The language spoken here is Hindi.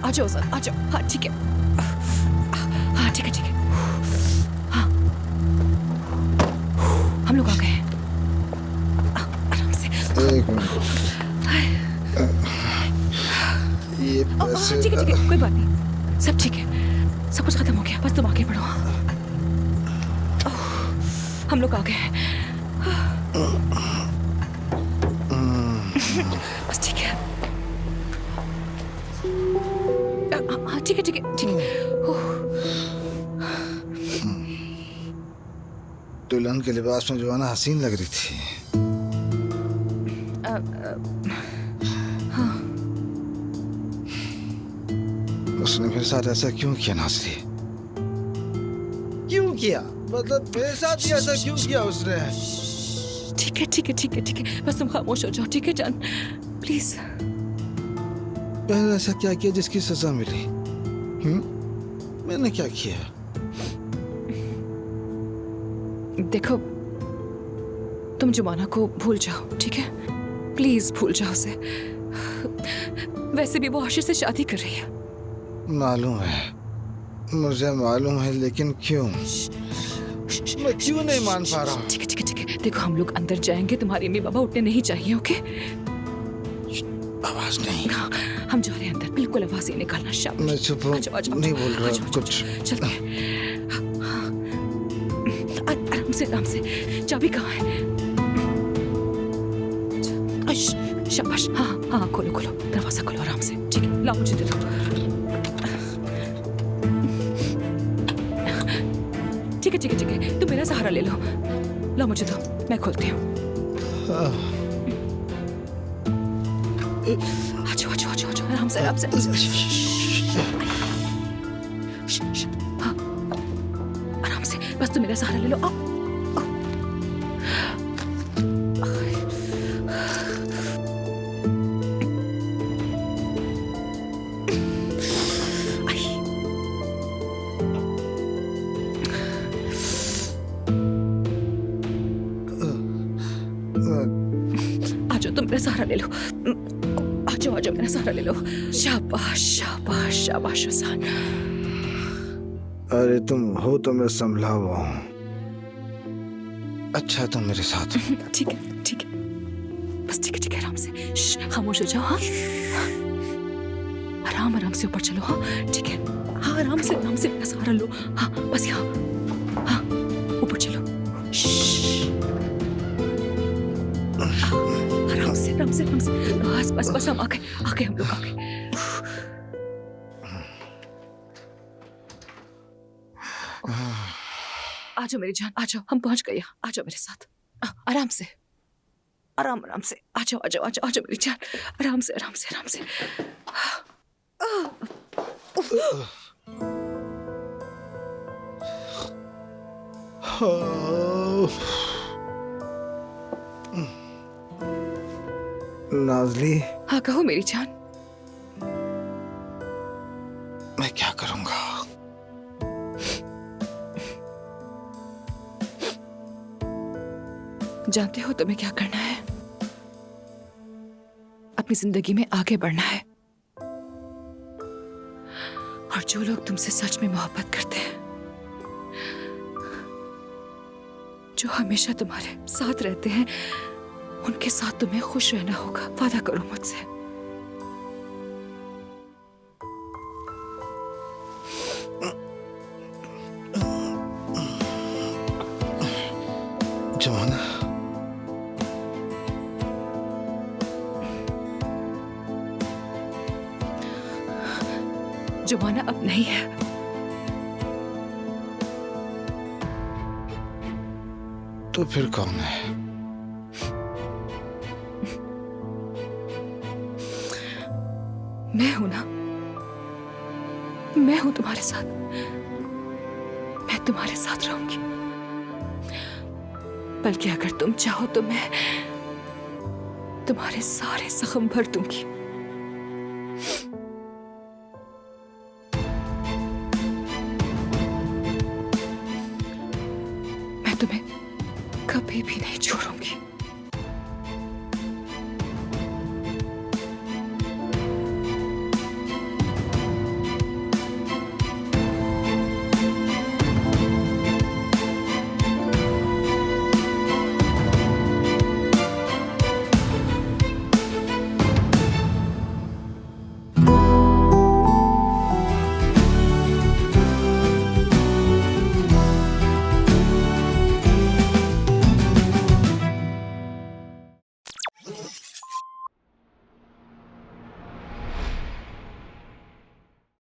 आ जाओ सर, आ जाओ। हाँ ठीक है, हाँ ठीक है ठीक है। हाँ हम लोग आ गए हैं। आराम से। एक मिनट। ये पैसे ठीक है ठीक है, कोई बात नहीं, सब ठीक है, सब कुछ खत्म हो गया, बस तुम आगे बढ़ो। हम लोग आ गए हैं। बस ठीक है। हाँ ठीक है ठीक है ठीक है। दुल्हन के लिबास में जोआना हसीन लग रही थी। हाँ उसने मेरे साथ ऐसा क्यों किया नाज़री? क्यों किया? मतलब मेरे साथ ही ऐसा क्यों किया उसने? ठीक है ठीक है ठीक है ठीक है, बस तुम खामोश हो जाओ, ठीक है जान, प्लीज। मैंने ऐसा क्या किया जिसकी सजा मिली? मैंने क्या किया? देखो, तुम जुमाना को भूल जाओ, ठीक है? प्लीज भूल जाओ उसे। वैसे भी वो आशिर से शादी कर रही है। मालूम है, मुझे मालूम है, लेकिन क्यों? मैं क्यों नहीं मान पा रहा हूँ? ठीक है ठीक है ठीक है, देखो हम लोग अंदर जाएंगे, तुम्हारी अम्मी बाबा उठने नहीं चाहिए, ओके? आवाज नहीं। हाँ, हम जा रहे हैं अंदर, बिल्कुल आवाज नहीं निकालना। शाबाश। मैं चुप हूँ, नहीं बोल रहा कुछ। चलते हैं। हाँ, आराम से, चाबी कहाँ है? शाबाश। हाँ हाँ, खोलो खोलो, दरवाजा खोलो आराम से, ठीक है? लाओ मुझे दे दो। ठीक है ठीक है ठीक है, तुम मेरा सहारा ले लो। लाओ मुझे दो, मैं खोलती हूँ। आजो आजो आजो आजो, आराम से आराम से। हाँ, आराम से, बस तुम मेरा सहारा ले लो। आओ। तुम मेरा सहारा ले लो। आजो आजो, मेरा सहारा ले लो। शाबाश शाबाश शाबाश हसन। अरे तुम हो तो मैं संभला हुआ हूँ। अच्छा तुम मेरे साथ। ठीक है ठीक है, बस ठीक है आराम से, खामोश हो जाओ। हाँ आराम आराम से ऊपर चलो। हाँ ठीक है, हाँ आराम से मेरा सहारा लो। हाँ बस यहाँ, हाँ ऊपर चलो। आराम से बस बस हम आ गए हम लोग आ गए। आ जाओ मेरी जान, आ जाओ, हम पहुंच गए। आ जाओ मेरे साथ, आराम से, आराम से। आ जाओ मेरी जान, आराम से। नाज़ली, हाँ कहो मेरी जान। मैं क्या करूंगा? जानते हो तुम्हें क्या करना है? अपनी जिंदगी में आगे बढ़ना है, और जो लोग तुमसे सच में मोहब्बत करते हैं, जो हमेशा तुम्हारे साथ रहते हैं, उनके साथ तुम्हें खुश रहना होगा। वादा करो मुझसे। जोआना, जुमाना अब नहीं है। तो फिर कौन है? मैं हूं ना, मैं हूं तुम्हारे साथ, मैं तुम्हारे साथ रहूंगी। बल्कि अगर तुम चाहो तो मैं तुम्हारे सारे जख्म भर दूंगी। मैं तुम्हें कभी भी नहीं छोड़ूंगी।